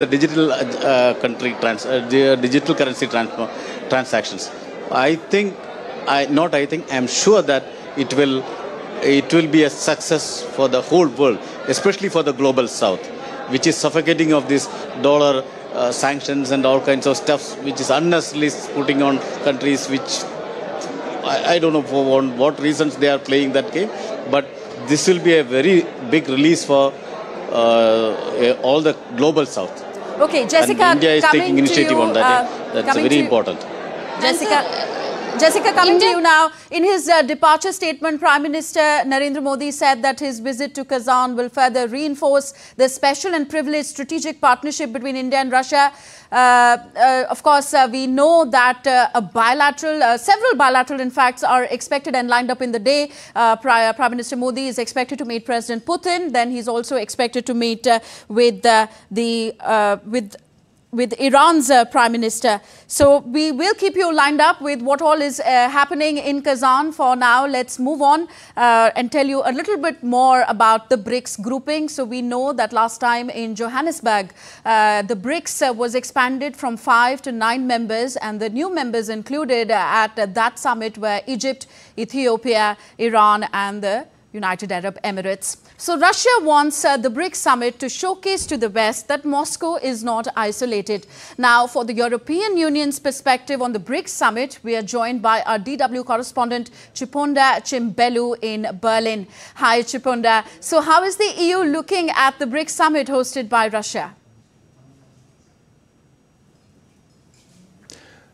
the digital digital currency transactions. I'm sure that it will be a success for the whole world, especially for the global south, which is suffocating of this dollar sanctions and all kinds of stuff, which is unnecessarily putting on countries which I don't know for what reasons they are playing that game, but this will be a very big release for all the global south. Okay, Jessica, and India is taking initiative on that. That's very important. Jessica, coming to you now. In his departure statement, Prime Minister Narendra Modi said that his visit to Kazan will further reinforce the special and privileged strategic partnership between India and Russia. Of course, we know that several bilateral, in fact, are expected and lined up in the day. Prime Minister Modi is expected to meet President Putin. Then he's also expected to meet with Iran's Prime Minister. So we will keep you lined up with what all is happening in Kazan. For now, let's move on and tell you a little bit more about the BRICS grouping. So we know that last time in Johannesburg, the BRICS was expanded from 5 to 9 members, and the new members included at that summit were Egypt, Ethiopia, Iran and the United Arab Emirates. So Russia wants the BRICS summit to showcase to the West that Moscow is not isolated. Now, for the European Union's perspective on the BRICS summit, we are joined by our DW correspondent Chiponda Chimbelu in Berlin. Hi, Chiponda. So how is the EU looking at the BRICS summit hosted by Russia?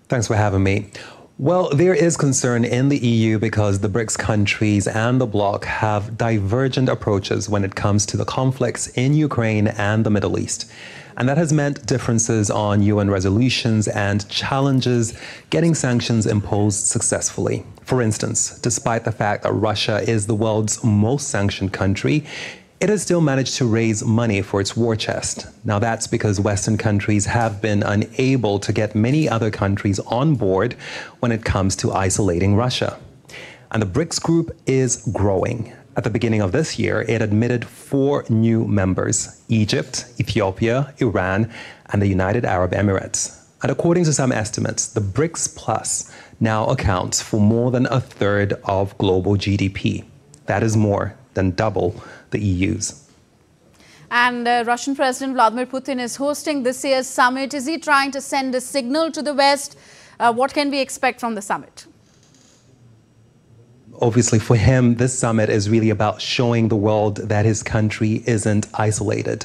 Thanks for having me. Well, there is concern in the EU because the BRICS countries and the bloc have divergent approaches when it comes to the conflicts in Ukraine and the Middle East. And that has meant differences on UN resolutions and challenges getting sanctions imposed successfully. For instance, despite the fact that Russia is the world's most sanctioned country, it has still managed to raise money for its war chest. Now that's because Western countries have been unable to get many other countries on board when it comes to isolating Russia. And the BRICS group is growing. At the beginning of this year, it admitted 4 new members: Egypt, Ethiopia, Iran, and the United Arab Emirates. And according to some estimates, the BRICS Plus now accounts for more than a third of global GDP. That is more than double the EU's. And Russian President Vladimir Putin is hosting this year's summit. Is he trying to send a signal to the West? What can we expect from the summit? Obviously, for him, this summit is really about showing the world that his country isn't isolated.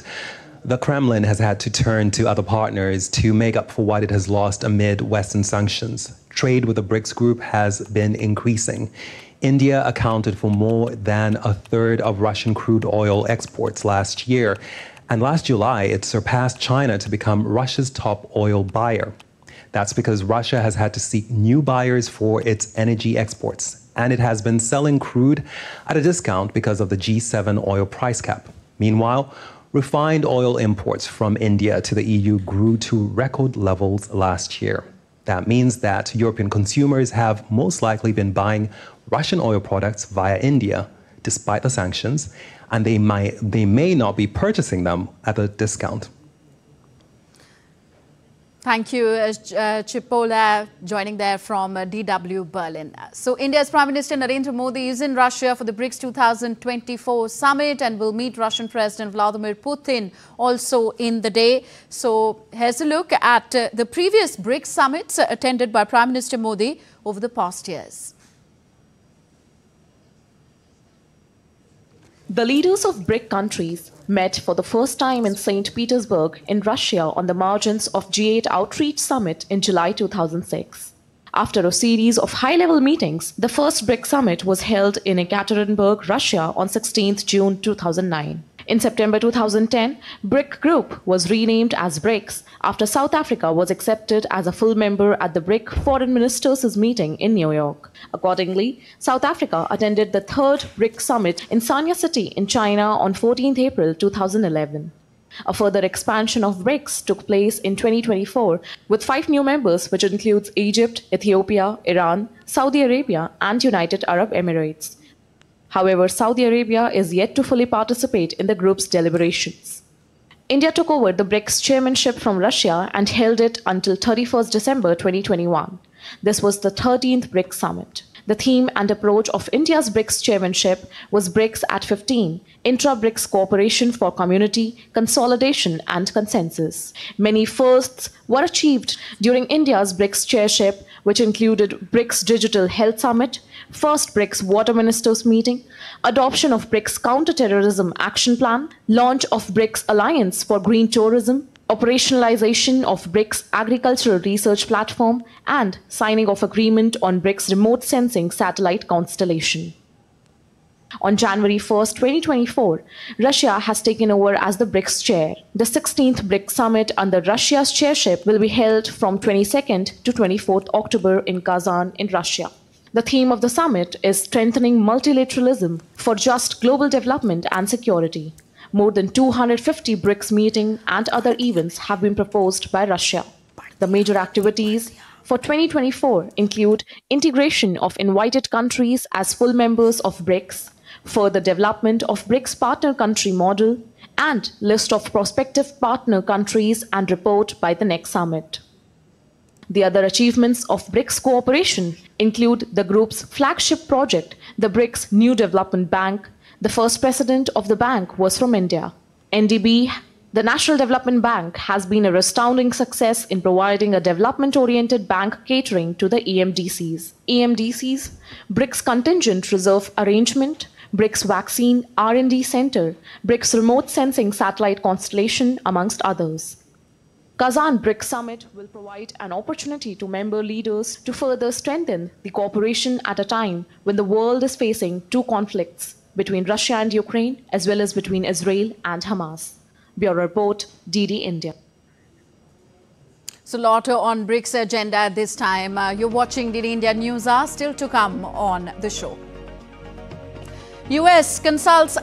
The Kremlin has had to turn to other partners to make up for what it has lost amid Western sanctions. Trade with the BRICS group has been increasing. India accounted for more than a third of Russian crude oil exports last year. And last July, it surpassed China to become Russia's top oil buyer. That's because Russia has had to seek new buyers for its energy exports. And it has been selling crude at a discount because of the G7 oil price cap. Meanwhile, refined oil imports from India to the EU grew to record levels last year. That means that European consumers have most likely been buying Russian oil products via India, despite the sanctions, and they may not be purchasing them at a discount. Thank you, Chipola, joining there from DW Berlin. So India's Prime Minister Narendra Modi is in Russia for the BRICS 2024 summit and will meet Russian President Vladimir Putin also in the day. So here's a look at the previous BRICS summits attended by Prime Minister Modi over the past years. The leaders of BRIC countries met for the first time in St. Petersburg in Russia on the margins of G8 Outreach Summit in July 2006. After a series of high-level meetings, the first BRIC summit was held in Ekaterinburg, Russia on 16th June 2009. In September 2010, BRIC Group was renamed as BRICS after South Africa was accepted as a full member at the BRIC Foreign Ministers' meeting in New York. Accordingly, South Africa attended the third BRIC summit in Sanya City in China on 14th April 2011. A further expansion of BRICS took place in 2024 with 5 new members, which includes Egypt, Ethiopia, Iran, Saudi Arabia, and United Arab Emirates. However, Saudi Arabia is yet to fully participate in the group's deliberations. India took over the BRICS chairmanship from Russia and held it until 31st December 2021. This was the 13th BRICS summit. The theme and approach of India's BRICS chairmanship was BRICS at 15, intra-BRICS cooperation for community, consolidation and consensus. Many firsts were achieved during India's BRICS chairship, which included BRICS Digital Health Summit, first BRICS Water Ministers meeting, adoption of BRICS Counter-Terrorism Action Plan, launch of BRICS Alliance for Green Tourism, operationalization of BRICS Agricultural Research Platform, and signing of agreement on BRICS Remote Sensing Satellite Constellation. On January 1st, 2024, Russia has taken over as the BRICS chair. The 16th BRICS summit under Russia's chairship will be held from 22nd to 24th October in Kazan in Russia. The theme of the summit is strengthening multilateralism for just global development and security. More than 250 BRICS meetings and other events have been proposed by Russia. The major activities for 2024 include integration of invited countries as full members of BRICS, further development of BRICS partner country model, and list of prospective partner countries and report by the next summit. The other achievements of BRICS cooperation include the group's flagship project, the BRICS New Development Bank. The first president of the bank was from India. NDB, the National Development Bank, has been a resounding success in providing a development-oriented bank catering to the EMDCs. EMDCs, BRICS Contingent Reserve Arrangement, BRICS Vaccine R&D Center, BRICS Remote Sensing Satellite Constellation, amongst others. Kazan BRICS Summit will provide an opportunity to member leaders to further strengthen the cooperation at a time when the world is facing two conflicts between Russia and Ukraine, as well as between Israel and Hamas. Bureau Report, DD India. So, a lot on BRICS agenda at this time. You're watching DD India News. Are still to come on the show. US consults